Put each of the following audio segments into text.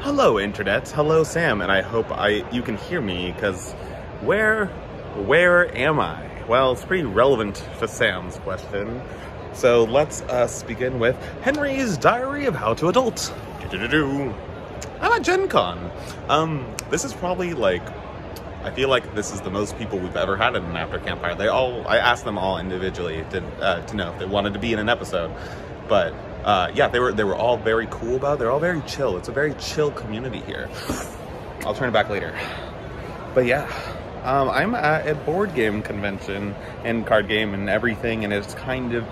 Hello, internet. Hello, Sam, and I hope you can hear me, because where am I? Well, it's pretty relevant to Sam's question. So let's begin with Henry's Diary of How to Adult. I'm at Gen Con. This is probably I feel like this is the most people we've ever had in an After Campfire. I asked them all individually to know if they wanted to be in an episode, but yeah, they were all very cool about it. They're all very chill. It's a very chill community here. I'll turn it back later. But yeah, I'm at a board game convention and card game and everything, and it's kind of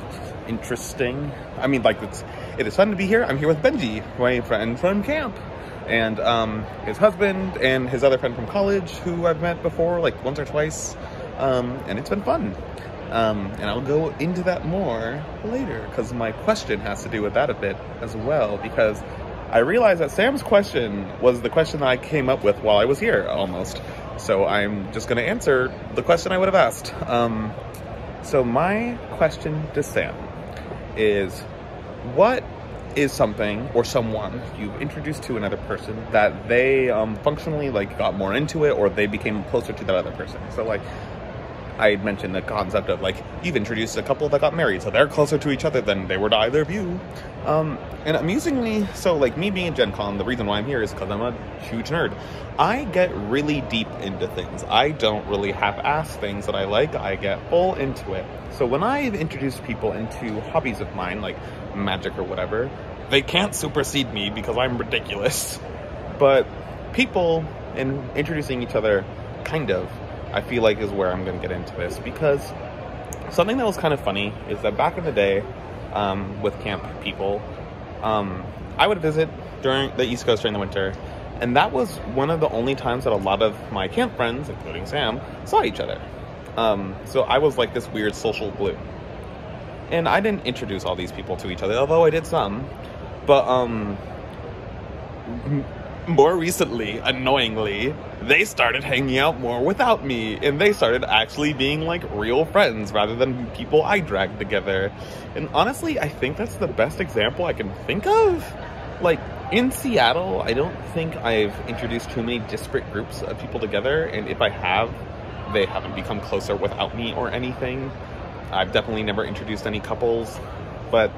interesting. I mean, it is fun to be here. I'm here with Benji, my friend from camp, and his husband and his other friend from college who I've met before, once or twice, and it's been fun. And I'll go into that more later, because my question has to do with that a bit as well, because I realized that Sam's question was the question that I came up with while I was here, almost. So I'm just going to answer the question I would have asked. So my question to Sam is, what is something or someone you've introduced to another person that they functionally got more into it, or they became closer to that other person? So I had mentioned the concept of you've introduced a couple that got married, so they're closer to each other than they were to either of you. And amusingly, so me being at Gen Con, the reason why I'm here is because I'm a huge nerd. I get really deep into things. I don't really half-ass things that I like. I get full into it. So when I've introduced people into hobbies of mine, like magic or whatever, they can't supersede me because I'm ridiculous. But people and introducing each other, kind of, I feel like is where I'm going to get into this, because something that was kind of funny is that back in the day, with camp people, I would visit during the East Coast during the winter, and that was one of the only times that a lot of my camp friends, including Sam, saw each other. So I was like this weird social glue. And I didn't introduce all these people to each other, although I did some. But, more recently, annoyingly, they started hanging out more without me, and they started actually being real friends rather than people I dragged together. And honestly, I think that's the best example I can think of. In Seattle, I don't think I've introduced too many disparate groups of people together, and if I have, they haven't become closer without me or anything. I've definitely never introduced any couples. But,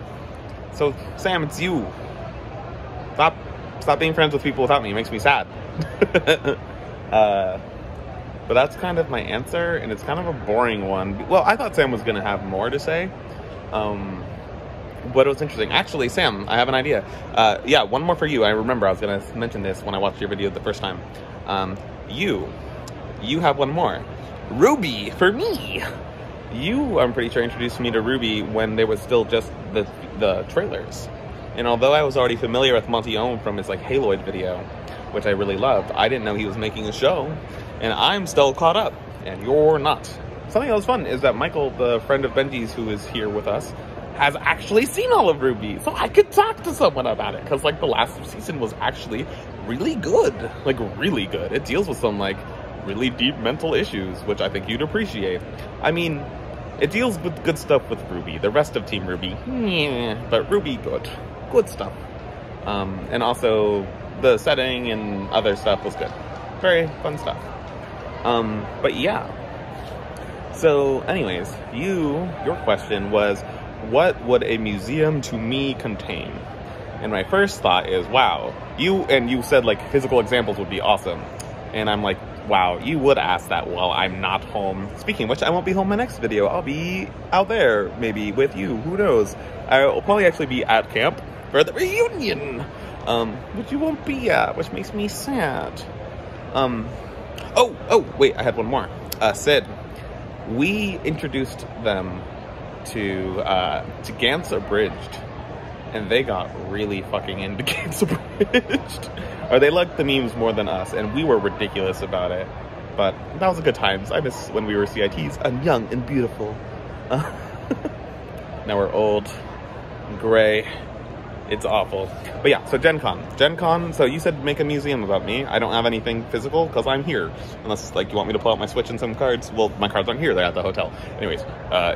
so Sam, it's you. Stop being friends with people without me. It makes me sad. But that's kind of my answer, and it's kind of a boring one. Well, I thought Sam was going to have more to say. But it was interesting. Actually, Sam, I have an idea. Yeah, one more for you. I remember I was going to mention this when I watched your video the first time. You have one more. Ruby, for me. You, I'm pretty sure, introduced me to Ruby when there was still just the trailers. And although I was already familiar with Monty Ohm from his Haloid video, which I really loved, I didn't know he was making a show, and I'm still caught up, and you're not. Something that was fun is that Michael, the friend of Benji's who is here with us, has actually seen all of Ruby, so I could talk to someone about it, because the last season was actually really good. Really good. It deals with some really deep mental issues, which I think you'd appreciate. I mean, it deals with good stuff with Ruby. The rest of Team Ruby, yeah, but Ruby, good stuff. And also the setting and other stuff was good. Very fun stuff. But yeah. So anyways, your question was, what would a museum to me contain? And my first thought is, wow, you said physical examples would be awesome. And I'm like, wow, you would ask that while I'm not home. Speaking of which, I won't be home my next video. I'll be out there, maybe, with you. Who knows? I'll probably actually be at camp for the reunion. Which you won't be at, which makes me sad. Oh, wait, I had one more. Sid. We introduced them to Gantz Abridged, and they got really fucking into Gantz Abridged. Or they liked the memes more than us, and we were ridiculous about it. But that was a good times. I miss when we were CITs. I'm young and beautiful. Now we're old and gray. It's awful. But yeah, so Gen Con. Gen Con, so you said make a museum about me. I don't have anything physical because I'm here. Unless, you want me to pull out my Switch and some cards. Well, my cards aren't here. They're at the hotel. Anyways,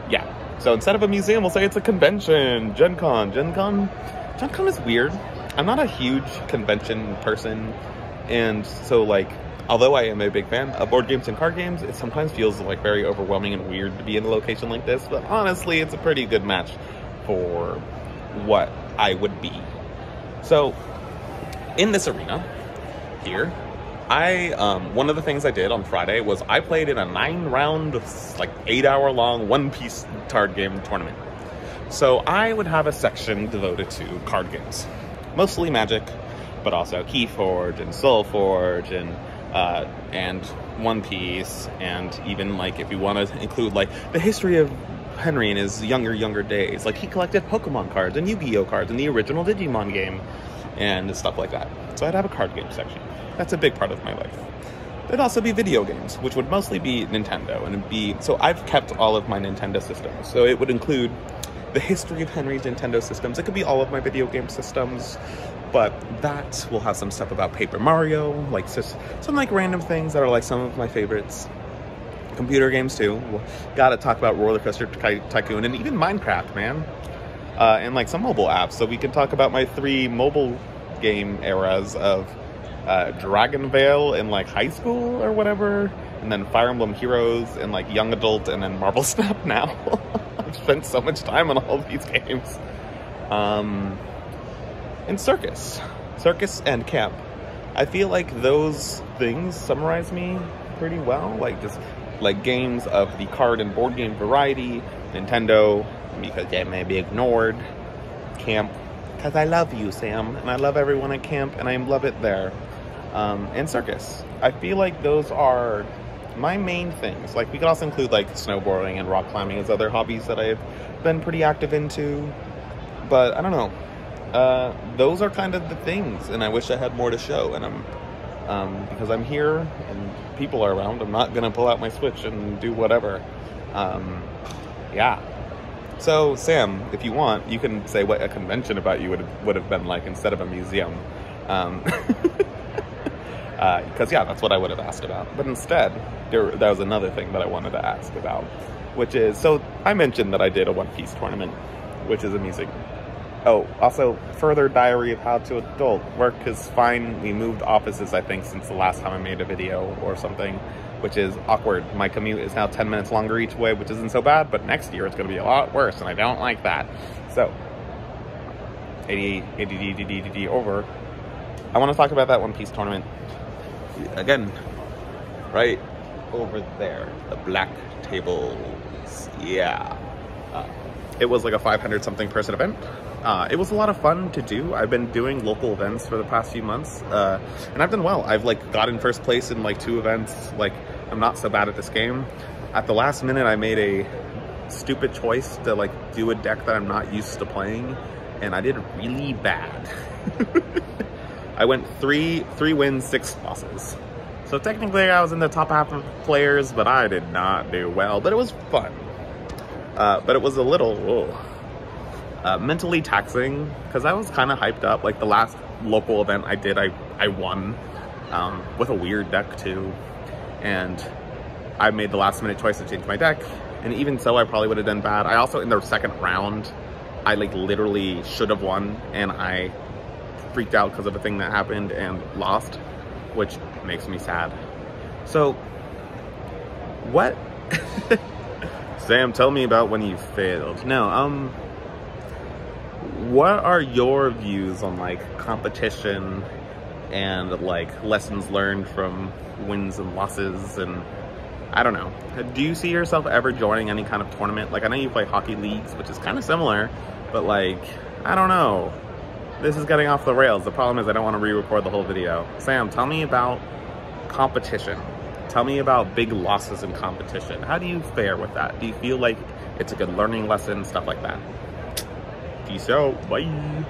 yeah. So instead of a museum, we'll say it's a convention. Gen Con. Gen Con is weird. I'm not a huge convention person, and so like, although I am a big fan of board games and card games, it sometimes feels like very overwhelming and weird to be in a location like this, but honestly, it's a pretty good match for what I would be. So, in this arena, here, one of the things I did on Friday was I played in a 9-round, like 8-hour-long One Piece card game tournament. So I would have a section devoted to card games, mostly Magic, but also Keyforge and Soulforge and One Piece, and even like if you want to include like the history of Henry in his younger days, like he collected Pokemon cards and Yu-Gi-Oh cards in the original Digimon game and stuff like that. So I'd have a card game section. That's a big part of my life. There'd also be video games, which would mostly be Nintendo, and so I've kept all of my Nintendo systems. So it would include the history of Henry's Nintendo systems. It could be all of my video game systems, but that will have some stuff about Paper Mario, like just some like random things that are like some of my favorites. Computer games too. We'll gotta talk about Roller Coaster Tycoon and even Minecraft, man. And like some mobile apps. So we can talk about my 3 mobile game eras of Dragon Vale in like high school or whatever, and then Fire Emblem Heroes and like young adult, and then Marble Snap now. I've spent so much time on all these games. And circus and camp. I feel like those things summarize me pretty well, like just like games of the card and board game variety. Nintendo, because they may be ignored. Camp, because I love you, Sam, and I love everyone at camp, and I love it there. And circus. I feel like those are my main things. Like, we could also include like snowboarding and rock climbing as other hobbies that I've been pretty active into. But I don't know. Those are kind of the things, and I wish I had more to show. And because I'm here and people are around, I'm not gonna pull out my Switch and do whatever. Yeah. So, Sam, if you want, you can say what a convention about you would have been like instead of a museum. Because, yeah, that's what I would have asked about. But instead, there was another thing that I wanted to ask about, which is, so I mentioned that I did a One Piece tournament, which is amusing. Oh, also, further diary of how to adult. Work is fine. We moved offices, I think, since the last time I made a video or something, which is awkward. My commute is now 10 minutes longer each way, which isn't so bad, but next year it's going to be a lot worse, and I don't like that. So, ADD over. I want to talk about that One Piece tournament. Again, right over there, the black tables. Yeah. It was like a 500-something person event. It was a lot of fun to do. I've been doing local events for the past few months, and I've done well. I've like gotten first place in like 2 events. Like, I'm not so bad at this game. At the last minute, I made a stupid choice to like do a deck that I'm not used to playing, and I did really bad. I went 3 wins, 6 losses. So technically I was in the top half of players, but I did not do well, but it was fun. But it was a little mentally taxing, because I was kind of hyped up. Like the last local event I did, I won with a weird deck too. And I made the last minute choice to change my deck. And even so, I probably would have done bad. I also, in the second round, I like literally should have won, and I freaked out because of a thing that happened and lost, which makes me sad. So, what? Sam, tell me about when you failed. No, what are your views on like competition and like lessons learned from wins and losses? And I don't know, do you see yourself ever joining any kind of tournament? Like, I know you play hockey leagues, which is kind of similar, but like, I don't know. This is getting off the rails. The problem is I don't want to re-record the whole video. Sam, tell me about competition. Tell me about big losses in competition. How do you fare with that? Do you feel like it's a good learning lesson, stuff like that? Peace out. Bye.